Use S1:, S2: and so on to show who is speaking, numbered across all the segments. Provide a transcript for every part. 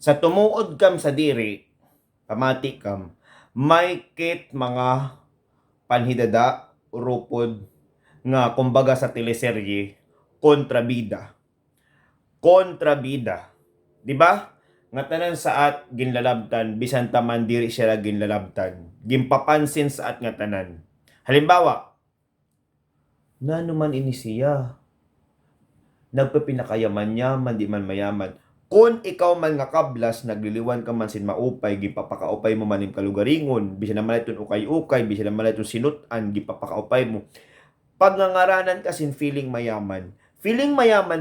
S1: Sa tumuod kam sa diri, pamati kam, may kit mga panhidada, urupod, nga kumbaga sa teleserye, kontrabida. Kontrabida. Di ba? Nga tanan saat ginlalabtan, bisan taman diri siya ginlalabtan. Gimpapansin saat nga tanan. Halimbawa, nanuman ini siya, nagpapinakayaman niya, man di man mayaman. Kung ikaw man nga kablas, nagliliwan ka man sin maupay, gipapakaupay mo manim kalugaringon, bisan naman itong ukay-ukay, bisan naman itong sinutan, gipapakaupay mo. Pag ngangaranan ka sin feeling mayaman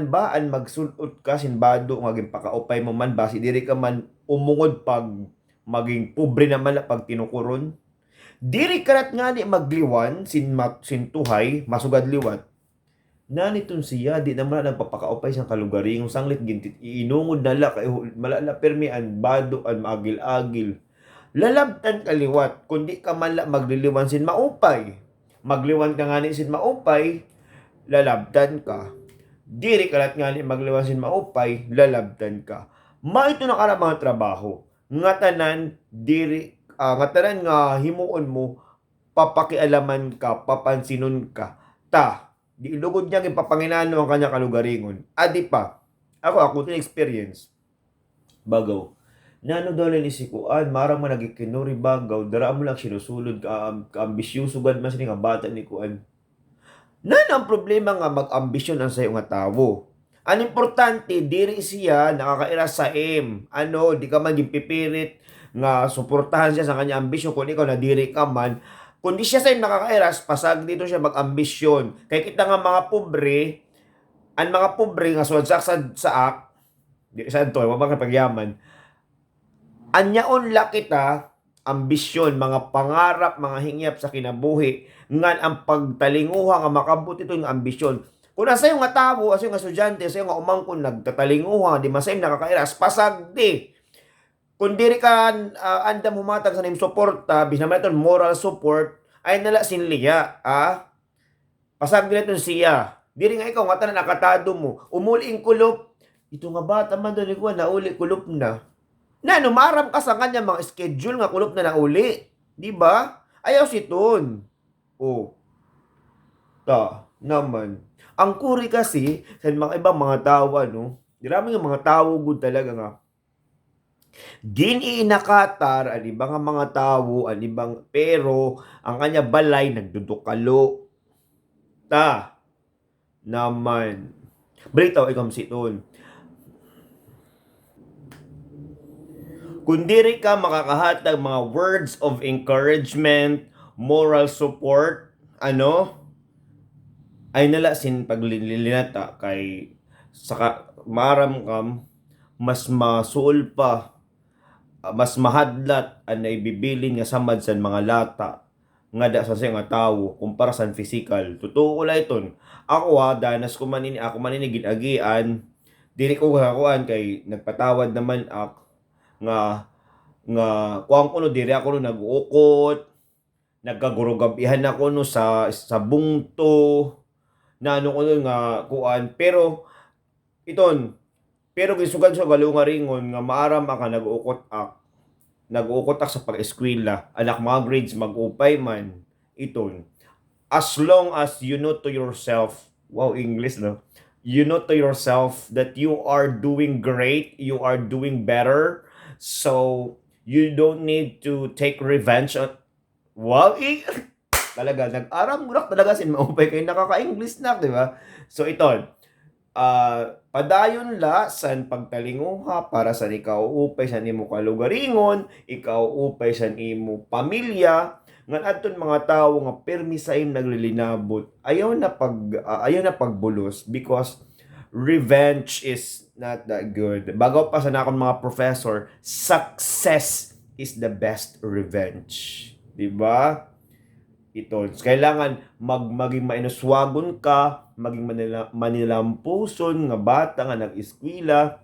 S1: ba an magsulot ka sin bado nga ginpakaupay mo man basi diri ka man umungod pag maging pobre naman na pag tinukuron? Diri karat nga ni magliwan sin tuhay, masugad liwat. Naniton siya, di naman na nagpapakaupay siyang kalugaring, sanglit gintit, iinungod nala, kay malala permian, bado, an maagil-agil. Lalabtan kaliwat, kundi ka man magliliwan sin maupay. Magliwan ka nga ni sin maupay, lalabtan ka. Diri kalat nga ni magliwan sin maupay, lalabtan ka. Maito na ka mga trabaho. Nga tanan, nga tanan nga himuon mo, papakialaman ka, papansinon ka. Di ilugod niya gipapanginano ang kanya kalugaringon. Adi pa, ako tin experience. Bagaw. Nano daw ni si Kuan, marang man nagikinuri bagaw, dara mo lang sinusulod ka ambisyoso gad man sini nga bata ni Kuan. Nan ang problema nga mag-ambisyon ang sayo nga tawo. Ang importante, diri siya nakakaira sa aim. Di ka man gipipirit nga suportahan siya sa kanya ambisyon kung ikaw na diri ka man. Kundi siya sa'yo nakakairas, pasag dito siya mag-ambisyon. Kaya kita nga mga pobre, ang mga pobre nga suwadsak sa ak, di saan to, wabang pagyaman, anyaon la kita, ambisyon, mga pangarap, mga hingyap sa kinabuhi, nga ang pagtalinguha nga makabot ito yung ambisyon. Kung nasa yung nga tao, asa yung estudyante, asa yung nga umangkon, nagtatalinguha, di masayim nakakairas, pasag di. Kung diri ka anda mumatag sa nim suporta, bis naman ito moral support, ay nala sinliya, pasag nila ito siya. Diri nga ikaw, nga tanan nakatado mo, umuling kulop, ito nga bata man doon ko, nauli kulop na. Maram ka sa kanya mga schedule nga kulop na nauli. Di ba? Ayaw si Ton. Naman. Ang kuri kasi, sa mga ibang mga tao, dirami nga mga tao good talaga nga, inakatar ang ibang mga tao, pero ang kanya balay nagdudukalo. Naman. Balitaw ikaw si Ton. Kung diri ka makakahatag mga words of encouragement, moral support, ay nala sin paglilinata kay saka maram kam mas masuol pa, mas mahadlat ang naibibilin nga samad sa mga lata nga da sa nga tawo kumpara sa physical. Totoo ko lang iton. Ako danas ko manini, ako manini ginagian, dili ko kakuan kay nagpatawad naman nga kuang ko diri ako nag-uukot, nagkagurugabihan ako sa bungto, na ko nga kuan, pero gisugad sa galunga ringon nga maaram ka nag-uukot sa pag-eskwela, anak mga grades mag-upay man, as long as you know to yourself, wow, English no, you know to yourself that you are doing great, you are doing better, so you don't need to take revenge on, wow, talaga, nag-aram mo talaga sin maupay kayo nakaka-English na, di ba? So padayon la san pagtalinguha para sa ikaw upay sa nimo kalugaringon, ikaw upay sa nimo pamilya, nga adton mga tawo nga permi sa im naglilinabot, ayaw na pagbulos because revenge is not that good. Bago pa sa nakon mga professor, success is the best revenge. Di ba? Kailangan maging mainuswagon ka, maging manilampuson nga bata nga nag-eskwela,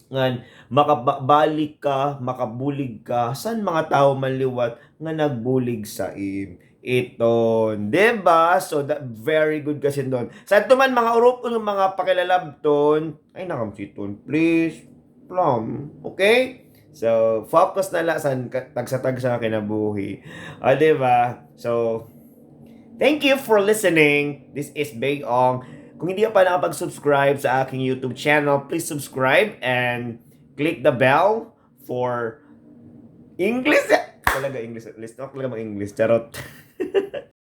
S1: nga makabalik ka, makabulig ka, san mga tao manliwat nga nagbulig sa im. Diba? So, very good kasi doon. Sa ito man, mga urupo ng mga pakilalabton, ay nakamsiton, please. Plum. Okay? So, focus na lang sa tag sa kinabuhi. O, diba? So, thank you for listening. This is Big Ong. Kung hindi ka pa nakapag-subscribe sa aking YouTube channel, please subscribe and click the bell for English. Talaga English. Let's talk talaga mag-English. Charot.